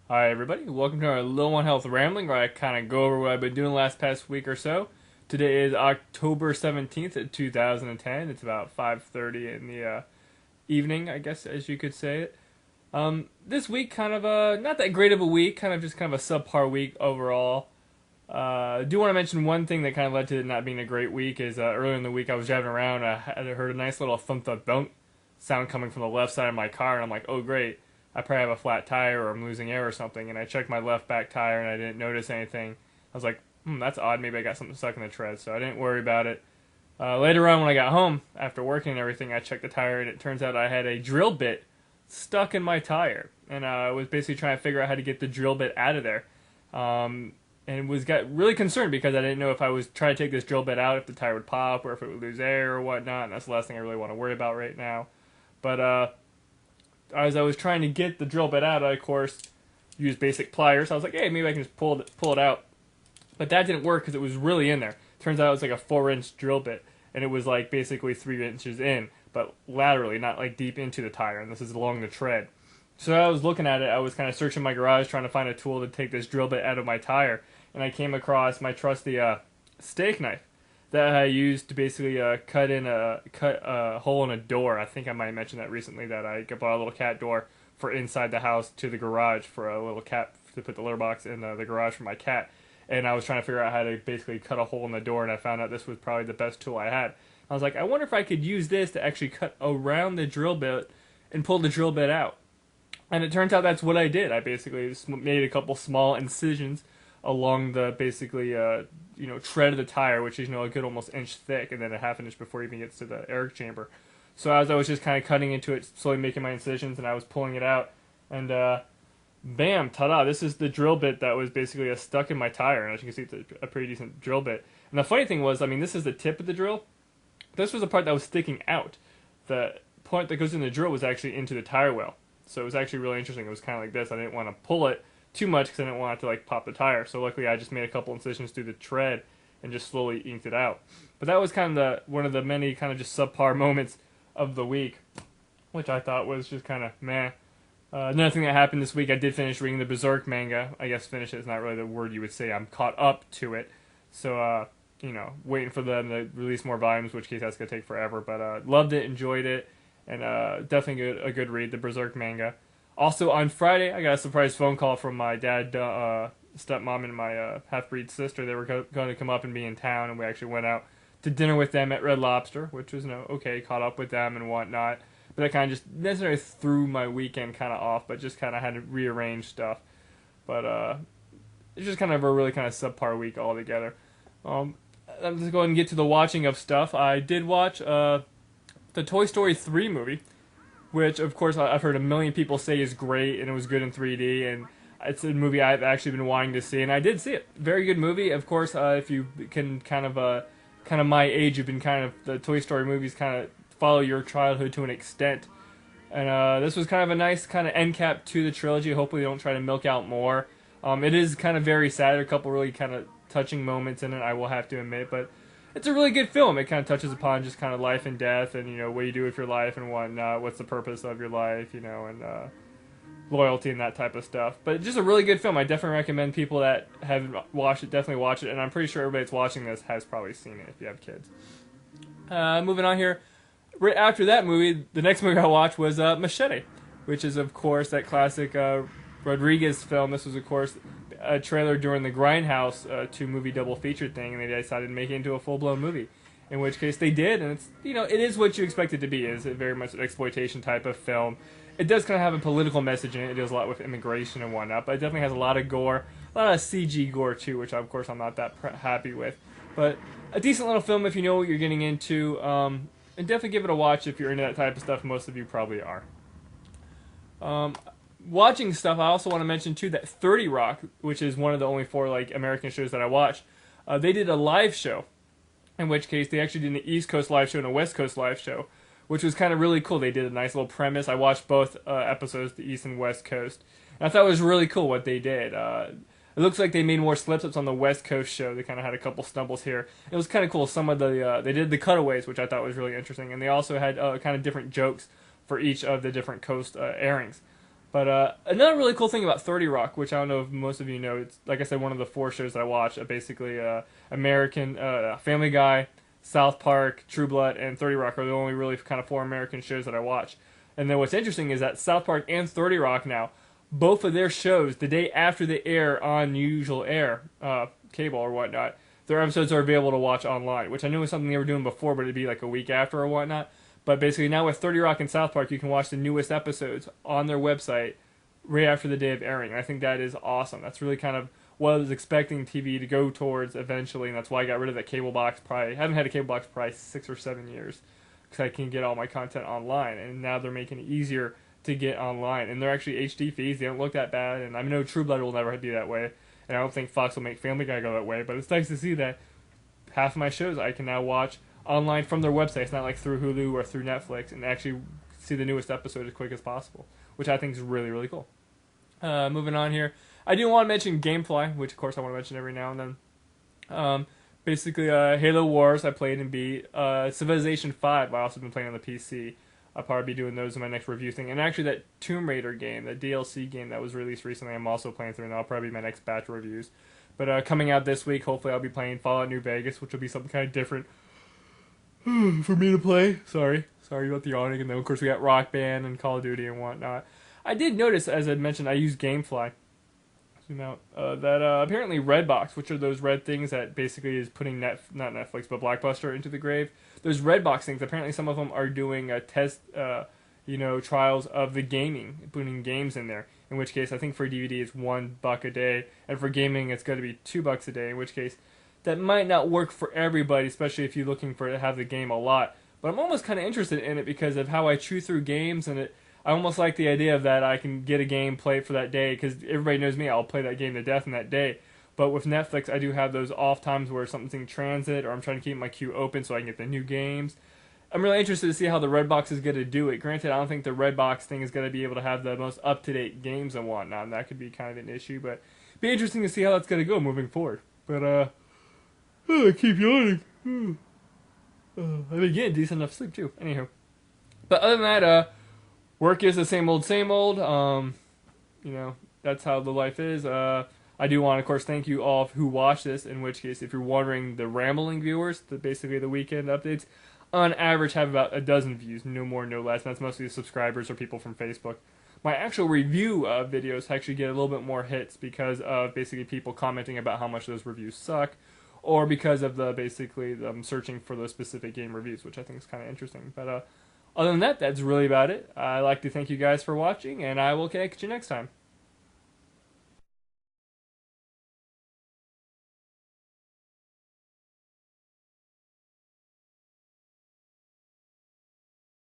Hi everybody, welcome to our Low on Health Rambling, where I kind of go over what I've been doing the last past week or so. Today is October 17th, 2010. It's about 5:30 in the evening, I guess, as you could say it. This week, kind of not that great of a week, kind of a subpar week overall. I do want to mention one thing that kind of led to it not being a great week is earlier in the week I was driving around, I heard a nice little thump thump bump sound coming from the left side of my car, and I'm like, oh great, I probably have a flat tire or I'm losing air or something. And I checked my left back tire and I didn't notice anything. I was like, that's odd. Maybe I got something stuck in the tread. So I didn't worry about it. Later on, when I got home after working and everything, I checked the tire and it turns out I had a drill bit stuck in my tire. And I was basically trying to figure out how to get the drill bit out of there. And got really concerned because I didn't know if I was trying to take this drill bit out, if the tire would pop or if it would lose air or whatnot. And that's the last thing I really want to worry about right now. But as I was trying to get the drill bit out, I of course used basic pliers. I was like, hey, maybe I can just pull it out. But that didn't work because it was really in there. Turns out it was like a 4-inch drill bit, and it was like basically 3 inches in, but laterally, not like deep into the tire. And this is along the tread. So I was looking at it. I was kind of searching my garage trying to find a tool to take this drill bit out of my tire, and I came across my trusty steak knife that I used to basically cut a hole in a door. I think I might have mentioned that recently, that I bought a little cat door for inside the house to the garage for a little cat to put the litter box in the garage for my cat. And I was trying to figure out how to basically cut a hole in the door, and I found out this was probably the best tool I had. I was like, I wonder if I could use this to actually cut around the drill bit and pull the drill bit out. And it turns out that's what I did. I basically just made a couple small incisions along the basically tread of the tire, which is a good almost inch thick, and then a half an inch before it even gets to the air chamber. So as I was just kind of cutting into it, slowly making my incisions, and I was pulling it out, and bam, ta-da! This is the drill bit that was basically stuck in my tire, and as you can see, it's a pretty decent drill bit. And the funny thing was, I mean, this is the tip of the drill. This was the part that was sticking out. The point that goes in the drill was actually into the tire well. So it was actually really interesting. It was kind of like this. I didn't want to pull it too much because I didn't want it to like pop the tire. So luckily I just made a couple incisions through the tread and just slowly inked it out. But that was kind of one of the many kind of just subpar moments of the week, which I thought was just kind of meh. Another thing that happened this week, I did finish reading the Berserk manga. I guess finish is not really the word you would say. I'm caught up to it. So, waiting for them to release more volumes, which case that's going to take forever. But loved it, enjoyed it, and definitely a good read, the Berserk manga. Also, on Friday, I got a surprise phone call from my dad, stepmom, and my half-breed sister. They were going to come up and be in town, and we actually went out to dinner with them at Red Lobster, which was, okay, caught up with them and whatnot. But that kind of just necessarily threw my weekend kind of off, but just kind of had to rearrange stuff. But it's just kind of a really kind of subpar week altogether. I'm just going to get to the watching of stuff. I did watch the Toy Story 3 movie, which, of course, I've heard a million people say is great, and it was good in 3D, and it's a movie I've actually been wanting to see, and I did see it. Very good movie. Of course, if you can kind of my age, you've been kind of, the Toy Story movies kind of follow your childhood to an extent. And this was kind of a nice kind of end cap to the trilogy. Hopefully they don't try to milk out more. It is kind of very sad. A couple really kind of touching moments in it, I will have to admit, but it's a really good film. It kind of touches upon just kind of life and death, and what you do with your life and whatnot, what's the purpose of your life, and loyalty and that type of stuff. But just a really good film. I definitely recommend people that haven't watched it definitely watch it, and I'm pretty sure everybody that's watching this has probably seen it if you have kids. Moving on here, right after that movie, the next movie I watched was Machete, which is of course that classic Rodriguez film. This was of course a trailer during the Grindhouse 2 movie double feature thing, and they decided to make it into a full-blown movie. In which case they did, and it's it is what you expect it to be. It's very much an exploitation type of film. It does kind of have a political message in it. It deals a lot with immigration and whatnot, but it definitely has a lot of gore, a lot of CG gore too, which of course I'm not that happy with. But a decent little film if you know what you're getting into, and definitely give it a watch if you're into that type of stuff. Most of you probably are. Watching stuff, I also want to mention too that 30 Rock, which is one of the only 4 American shows that I watch, they did a live show. In which case, they actually did an East Coast live show and a West Coast live show, which was kind of really cool. They did a nice little premise. I watched both episodes, the East and West Coast, and I thought it was really cool what they did. It looks like they made more slip-ups on the West Coast show. They kind of had a couple stumbles here. It was kind of cool. Some of the they did the cutaways, which I thought was really interesting, and they also had kind of different jokes for each of the different coast airings. But another really cool thing about 30 Rock, which I don't know if most of you know, it's like I said, one of the 4 shows that I watch. Basically, American, Family Guy, South Park, True Blood, and 30 Rock are the only really kind of 4 American shows that I watch. And then what's interesting is that South Park and 30 Rock now, both of their shows, the day after they air on usual air, cable or whatnot, their episodes are available to watch online, which I knew was something they were doing before, but it'd be like a week after or whatnot. But basically now with 30 Rock and South Park, you can watch the newest episodes on their website right after the day of airing. I think that is awesome. That's really kind of what I was expecting TV to go towards eventually, and that's why I got rid of that cable box. I haven't had a cable box probably 6 or 7 years because I can get all my content online, and now they're making it easier to get online. And they're actually HD feeds. They don't look that bad, and I know True Blood will never be that way, and I don't think Fox will make Family Guy go that way, but it's nice to see that half of my shows I can now watch online from their website. It's not like through Hulu or through Netflix, and actually see the newest episode as quick as possible, which I think is really, really cool. Moving on here, I do want to mention GameFly, which of course I want to mention every now and then. Basically, Halo Wars I played and beat. Civilization 5 I also been playing on the PC. I'll probably be doing those in my next review thing. And actually that Tomb Raider game, that DLC game that was released recently, I'm also playing through, and that'll probably be my next batch of reviews. But coming out this week, hopefully I'll be playing Fallout New Vegas, which will be something kind of different for me to play. Sorry about the yawning. And then of course we got Rock Band and Call of Duty and whatnot. I did notice, as I mentioned, I use GameFly. Zoom out. That apparently Redbox, which are those red things that basically is putting not Netflix but Blockbuster into the grave. Those Redbox things, apparently some of them are doing a test, trials of the gaming, putting games in there. In which case, I think for DVD it's $1 a day, and for gaming it's going to be $2 a day. In which case, that might not work for everybody, especially if you're looking for to have the game a lot. But I'm almost kind of interested in it because of how I chew through games, and I almost like the idea of that I can get a game, play it for that day, because everybody knows me, I'll play that game to death in that day. But with Netflix, I do have those off times where something's in transit, or I'm trying to keep my queue open so I can get the new games. I'm really interested to see how the Redbox is going to do it. Granted, I don't think the Redbox thing is going to be able to have the most up-to-date games and whatnot, and that could be kind of an issue, but it'd be interesting to see how that's going to go moving forward. But, I keep yawning. I've been getting decent enough sleep, too. Anywho. But other than that, work is the same old, same old. That's how the life is. I do want to, of course, thank you all who watch this, in which case, if you're wondering, the rambling viewers, basically the weekend updates, on average have about a dozen views, no more, no less, and that's mostly the subscribers or people from Facebook. My actual review videos actually get a little bit more hits because of basically people commenting about how much those reviews suck, or because of them searching for those specific game reviews, which I think is kind of interesting. But other than that, that's really about it. I'd like to thank you guys for watching, and I will catch you next time.